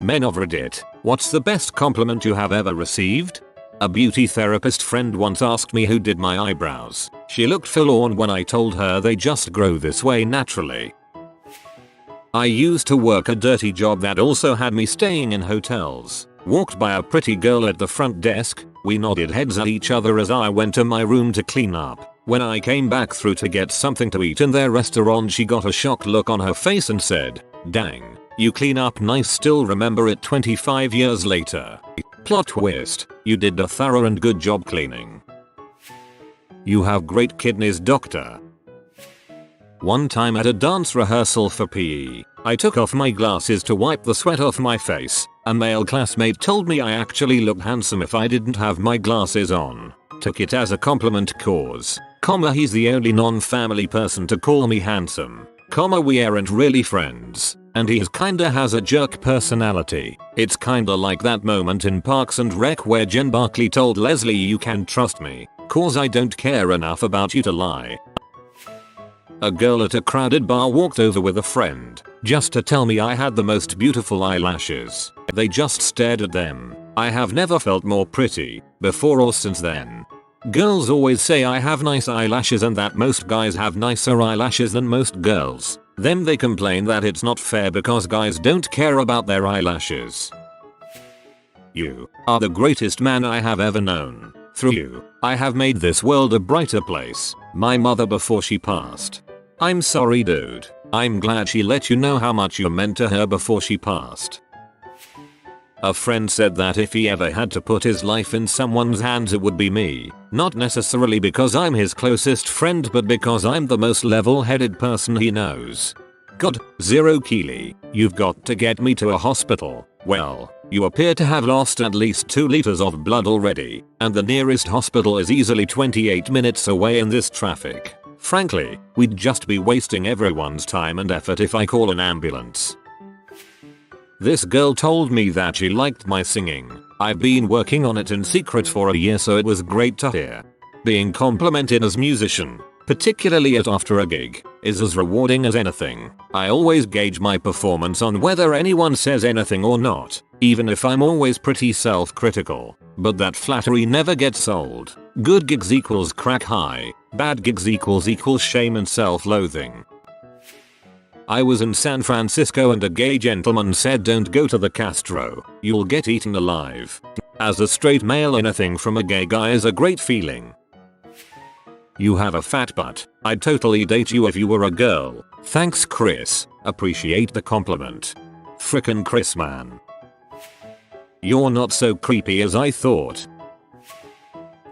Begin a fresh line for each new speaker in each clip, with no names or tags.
Men of Reddit, what's the best compliment you have ever received? A beauty therapist friend once asked me who did my eyebrows. She looked forlorn when I told her they just grow this way naturally. I used to work a dirty job that also had me staying in hotels. Walked by a pretty girl at the front desk. We nodded heads at each other as I went to my room to clean up. When I came back through to get something to eat in their restaurant, she got a shocked look on her face and said, "Dang, you clean up nice, still remember it 25 years later." Plot twist, you did a thorough and good job cleaning. You have great kidneys, doctor. One time at a dance rehearsal for PE, I took off my glasses to wipe the sweat off my face. A male classmate told me I actually looked handsome if I didn't have my glasses on. Took it as a compliment cause, he's the only non-family person to call me handsome, we aren't really friends, and he kinda has a jerk personality. It's kinda like that moment in Parks and Rec where Jen Barkley told Leslie, "You can trust me, cause I don't care enough about you to lie." A girl at a crowded bar walked over with a friend, just to tell me I had the most beautiful eyelashes. They just stared at them. I have never felt more pretty, before or since then. Girls always say I have nice eyelashes and that most guys have nicer eyelashes than most girls. Then they complain that it's not fair because guys don't care about their eyelashes. You are the greatest man I have ever known. Through you, I have made this world a brighter place. My mother before she passed. I'm sorry, dude. I'm glad she let you know how much you meant to her before she passed. A friend said that if he ever had to put his life in someone's hands, it would be me. Not necessarily because I'm his closest friend, but because I'm the most level-headed person he knows. God, Zero Keely, you've got to get me to a hospital. Well, you appear to have lost at least 2 liters of blood already, and the nearest hospital is easily 28 minutes away in this traffic. Frankly, we'd just be wasting everyone's time and effort if I call an ambulance. This girl told me that she liked my singing. I've been working on it in secret for a year, so it was great to hear. Being complimented as musician, particularly after a gig, is as rewarding as anything. I always gauge my performance on whether anyone says anything or not, even if I'm always pretty self-critical. But that flattery never gets old. Good gigs equals crack high, bad gigs equals shame and self-loathing. I was in San Francisco and a gay gentleman said, "Don't go to the Castro, you'll get eaten alive." As a straight male, anything from a gay guy is a great feeling. You have a fat butt. I'd totally date you if you were a girl. Thanks, Chris. Appreciate the compliment. Frickin' Chris, man. You're not so creepy as I thought.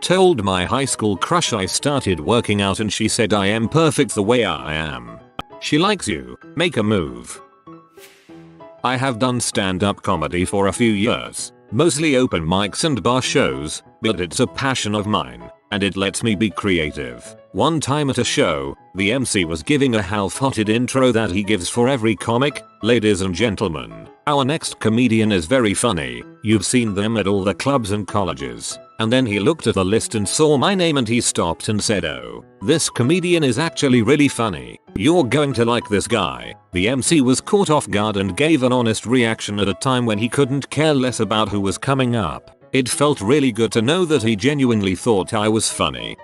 Told my high school crush I started working out and she said I am perfect the way I am. She likes you. Make a move. I have done stand-up comedy for a few years, mostly open mics and bar shows, but it's a passion of mine, and it lets me be creative. One time at a show, the MC was giving a half-hearted intro that he gives for every comic. "Ladies and gentlemen, our next comedian is very funny. You've seen them at all the clubs and colleges." And then he looked at the list and saw my name and he stopped and said, "Oh, this comedian is actually really funny. You're going to like this guy." The MC was caught off guard and gave an honest reaction at a time when he couldn't care less about who was coming up. It felt really good to know that he genuinely thought I was funny.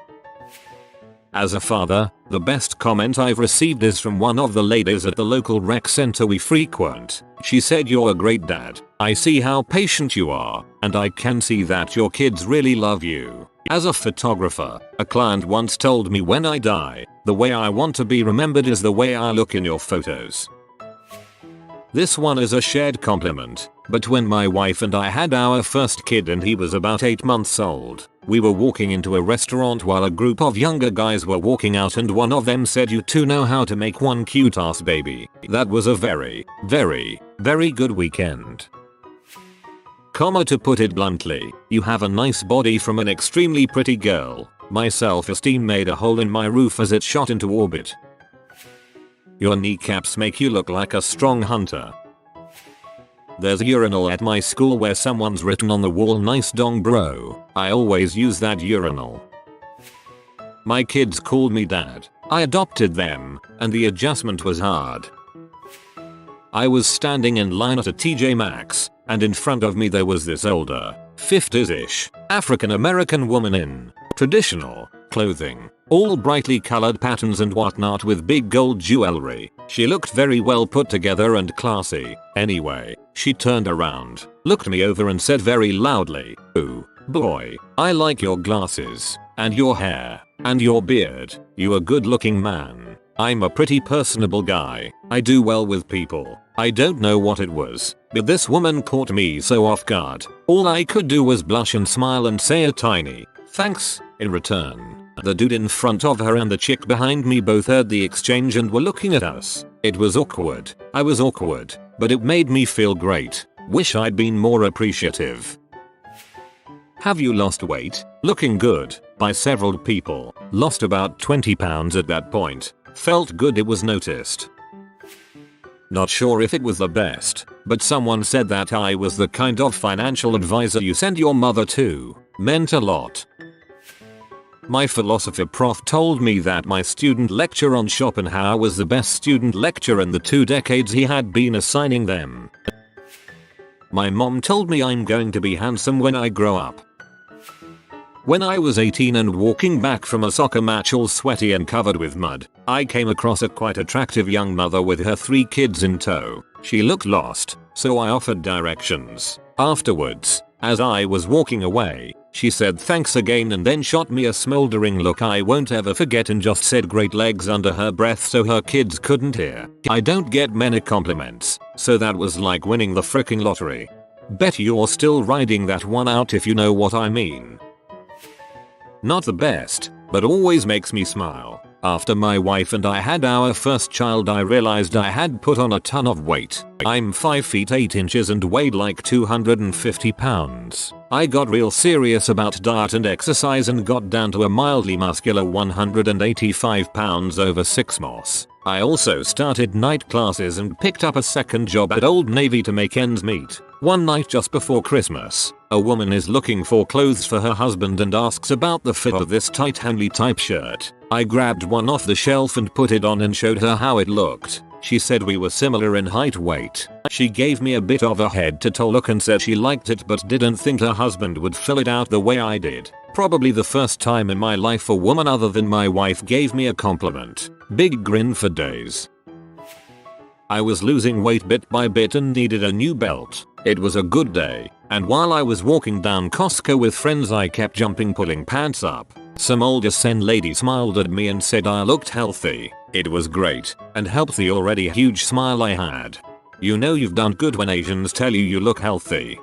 As a father, the best comment I've received is from one of the ladies at the local rec center we frequent. She said, "You're a great dad. I see how patient you are, and I can see that your kids really love you." As a photographer, a client once told me, "When I die, the way I want to be remembered is the way I look in your photos." This one is a shared compliment, but when my wife and I had our first kid and he was about 8 months old, we were walking into a restaurant while a group of younger guys were walking out and one of them said, "You two know how to make one cute ass baby." That was a very, very, very good weekend. To put it bluntly, you have a nice body from an extremely pretty girl. My self-esteem made a hole in my roof as it shot into orbit. Your kneecaps make you look like a strong hunter. There's a urinal at my school where someone's written on the wall, "Nice dong bro." I always use that urinal. My kids called me dad. I adopted them, and the adjustment was hard. I was standing in line at a TJ Maxx, and in front of me there was this older, 50s-ish, African American woman in traditional clothing, all brightly colored patterns and whatnot with big gold jewelry. She looked very well put together and classy. Anyway, she turned around, looked me over and said very loudly, "Ooh, boy, I like your glasses, and your hair, and your beard. You a good looking man." I'm a pretty personable guy. I do well with people. I don't know what it was, but this woman caught me so off guard. All I could do was blush and smile and say a tiny thanks in return. The dude in front of her and the chick behind me both heard the exchange and were looking at us. It was awkward. I was awkward, but it made me feel great. Wish I'd been more appreciative. Have you lost weight? Looking good. By several people. Lost about 20 pounds at that point. Felt good it was noticed. Not sure if it was the best, but someone said that I was the kind of financial advisor you send your mother to. Meant a lot. My philosophy prof told me that my student lecture on Schopenhauer was the best student lecture in the 2 decades he had been assigning them. My mom told me I'm going to be handsome when I grow up. When I was 18 and walking back from a soccer match all sweaty and covered with mud, I came across a quite attractive young mother with her 3 kids in tow. She looked lost, so I offered directions. Afterwards, as I was walking away, she said thanks again and then shot me a smoldering look I won't ever forget and just said great legs under her breath so her kids couldn't hear. I don't get many compliments, so that was like winning the fricking lottery. Bet you're still riding that one out if you know what I mean. Not the best, but always makes me smile. After my wife and I had our first child I realized I had put on a ton of weight. I'm 5 feet 8 inches and weighed like 250 pounds. I got real serious about diet and exercise and got down to a mildly muscular 185 pounds over 6 months. I also started night classes and picked up a second job at Old Navy to make ends meet. One night just before Christmas, a woman is looking for clothes for her husband and asks about the fit of this tight Henley type shirt. I grabbed one off the shelf and put it on and showed her how it looked. She said we were similar in height weight. She gave me a bit of a head to toe look and said she liked it but didn't think her husband would fill it out the way I did. Probably the first time in my life a woman other than my wife gave me a compliment. Big grin for days. I was losing weight bit by bit and needed a new belt. It was a good day, and while I was walking down Costco with friends I kept jumping pulling pants up. Some older sen lady smiled at me and said I looked healthy. It was great, and helped the already huge smile I had. You know you've done good when Asians tell you look healthy.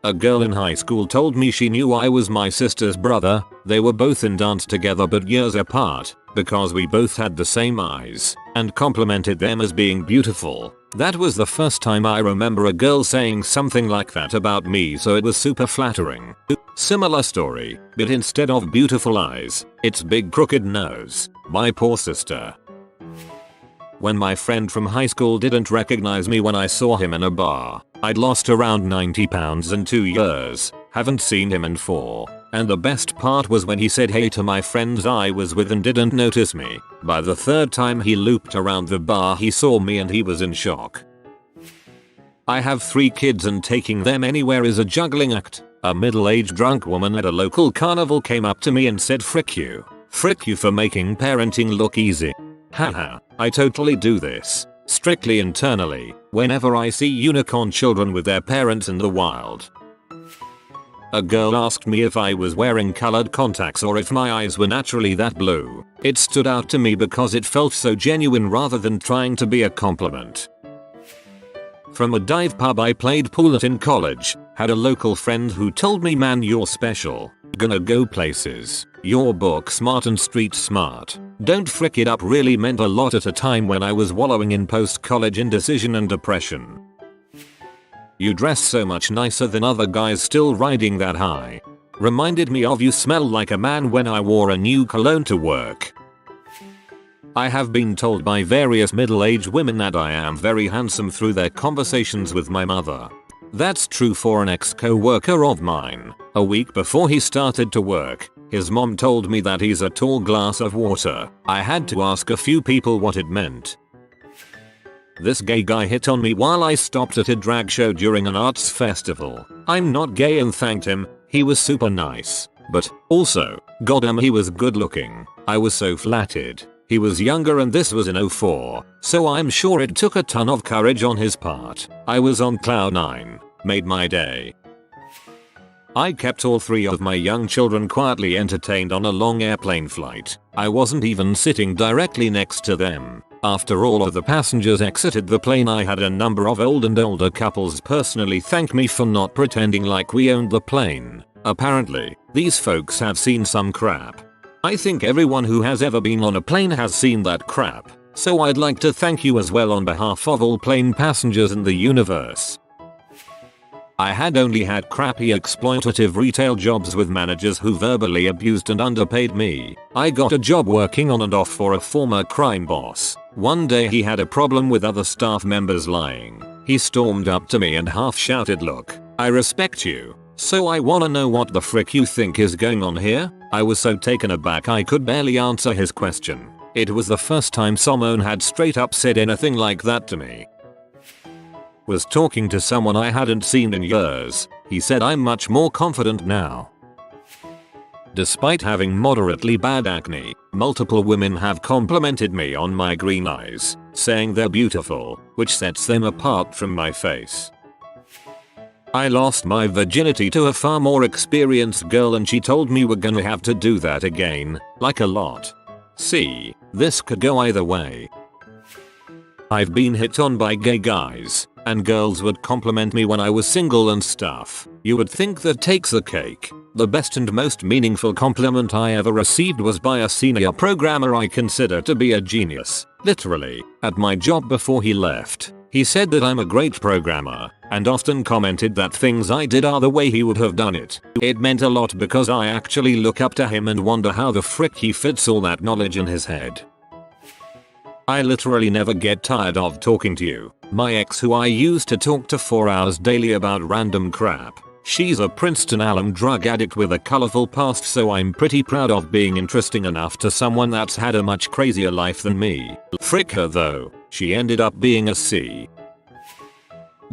A girl in high school told me she knew I was my sister's brother. They were both in dance together but years apart, because we both had the same eyes, and complimented them as being beautiful. That was the first time I remember a girl saying something like that about me, so it was super flattering. Similar story, but instead of beautiful eyes, it's big crooked nose. My poor sister. When my friend from high school didn't recognize me when I saw him in a bar, I'd lost around 90 pounds in 2 years, haven't seen him in 4. And the best part was when he said hey to my friends I was with and didn't notice me. By the 3rd time he looped around the bar he saw me and he was in shock. I have 3 kids and taking them anywhere is a juggling act. A middle-aged drunk woman at a local carnival came up to me and said frick you for making parenting look easy. Haha, I totally do this. Strictly internally, whenever I see unicorn children with their parents in the wild. A girl asked me if I was wearing colored contacts or if my eyes were naturally that blue. It stood out to me because it felt so genuine rather than trying to be a compliment. From a dive pub I played pool at in college, had a local friend who told me man you're special, gonna go places, you're book smart and street smart, don't frick it up really meant a lot at a time when I was wallowing in post-college indecision and depression. You dress so much nicer than other guys still riding that high. Reminded me of you smell like a man when I wore a new cologne to work. I have been told by various middle-aged women that I am very handsome through their conversations with my mother. That's true for an ex-co-worker of mine. A week before he started to work, his mom told me that he's a tall glass of water. I had to ask a few people what it meant. This gay guy hit on me while I stopped at a drag show during an arts festival. I'm not gay and thanked him. He was super nice. But also, goddamn, he was good looking. I was so flattered. He was younger and this was in '04, so I'm sure it took a ton of courage on his part. I was on cloud 9. Made my day. I kept all 3 of my young children quietly entertained on a long airplane flight. I wasn't even sitting directly next to them. After all of the passengers exited the plane, I had a number of old and older couples personally thank me for not pretending like we owned the plane. Apparently, these folks have seen some crap. I think everyone who has ever been on a plane has seen that crap. So I'd like to thank you as well on behalf of all plane passengers in the universe. I had only had crappy exploitative retail jobs with managers who verbally abused and underpaid me. I got a job working on and off for a former crime boss. One day he had a problem with other staff members lying. He stormed up to me and half shouted, "Look, I respect you. So I wanna know what the frick you think is going on here?" I was so taken aback I could barely answer his question. It was the first time someone had straight up said anything like that to me. Was talking to someone I hadn't seen in years. He said I'm much more confident now. Despite having moderately bad acne, multiple women have complimented me on my green eyes, saying they're beautiful, which sets them apart from my face. I lost my virginity to a far more experienced girl and she told me we're gonna have to do that again, like a lot. See, this could go either way. I've been hit on by gay guys, and girls would compliment me when I was single and stuff. You would think that takes the cake. The best and most meaningful compliment I ever received was by a senior programmer I consider to be a genius. Literally, at my job before he left. He said that I'm a great programmer, and often commented that things I did are the way he would have done it. It meant a lot because I actually look up to him and wonder how the frick he fits all that knowledge in his head. I literally never get tired of talking to you. My ex, who I used to talk to 4 hours daily about random crap. She's a Princeton alum drug addict with a colorful past, so I'm pretty proud of being interesting enough to someone that's had a much crazier life than me. Frick her though, she ended up being a C.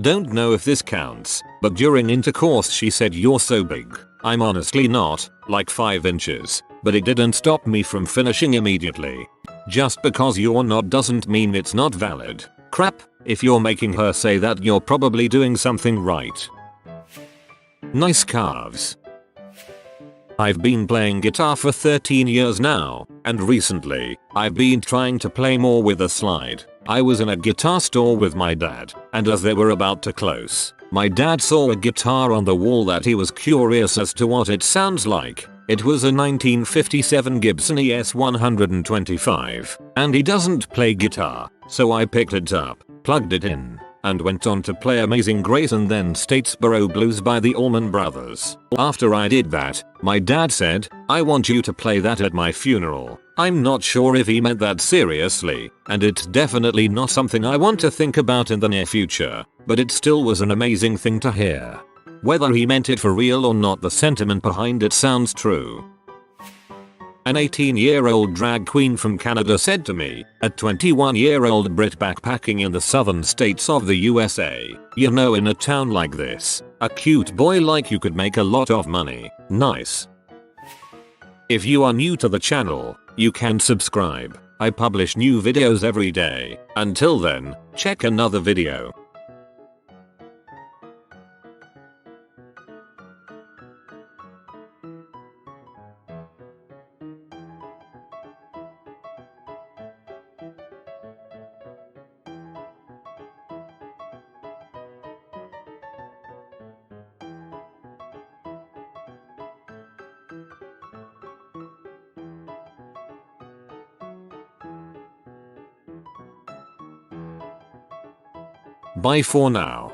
Don't know if this counts, but during intercourse she said, "You're so big." I'm honestly not, like 5 inches, but it didn't stop me from finishing immediately. Just because you're not doesn't mean it's not valid. Crap, if you're making her say that, you're probably doing something right. Nice calves. I've been playing guitar for 13 years now, and recently, I've been trying to play more with a slide. I was in a guitar store with my dad, and as they were about to close, my dad saw a guitar on the wall that he was curious as to what it sounds like. It was a 1957 Gibson ES 125, and he doesn't play guitar, so I picked it up, plugged it in, and went on to play Amazing Grace and then Statesboro Blues by the Allman Brothers. After I did that, my dad said, "I want you to play that at my funeral." I'm not sure if he meant that seriously, and it's definitely not something I want to think about in the near future, but it still was an amazing thing to hear. Whether he meant it for real or not, the sentiment behind it sounds true. An 18-year-old drag queen from Canada said to me, a 21-year-old Brit backpacking in the southern states of the USA, "You know, in a town like this, a cute boy like you could make a lot of money." Nice. If you are new to the channel, you can subscribe. I publish new videos every day. Until then, check another video. Bye for now.